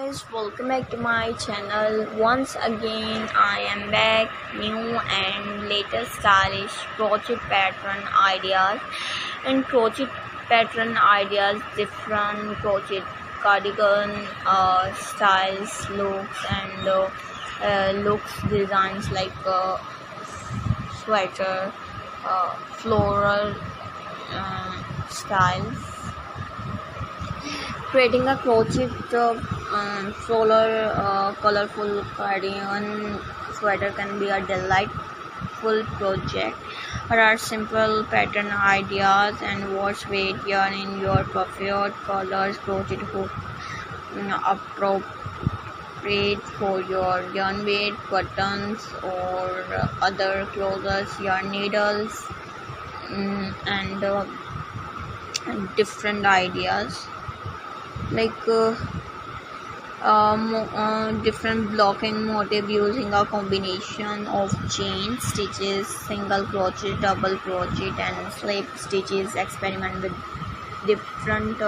guys, welcome back to my channel. Once again I am back, new and latest stylish crochet pattern ideas. And crochet pattern ideas, different crochet cardigan styles, looks, and looks designs like sweater, floral styles. Creating a crochet floral colorful cardigan sweater can be a delightful project. Here are simple pattern ideas and wash weight yarn in your preferred colors. Crochet hook appropriate for your yarn weight, buttons or other closures, yarn needles, and different ideas like different blocking motive using a combination of chain stitches, single crochet, double crochet and slip stitches. Experiment with different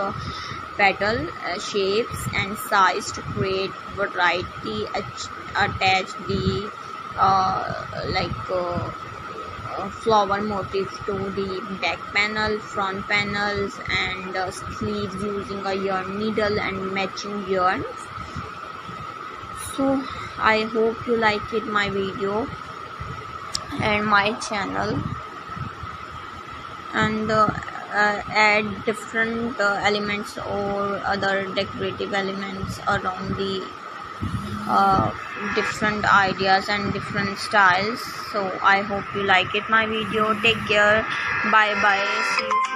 petal shapes and size to create variety. Attach the flower motifs to the back panel, front panels and sleeves using a yarn needle and matching yarns. So I hope you like it, my video and my channel, and add different elements or other decorative elements around the different ideas and different styles. So I hope you like it, my video. Take care, bye bye, see you.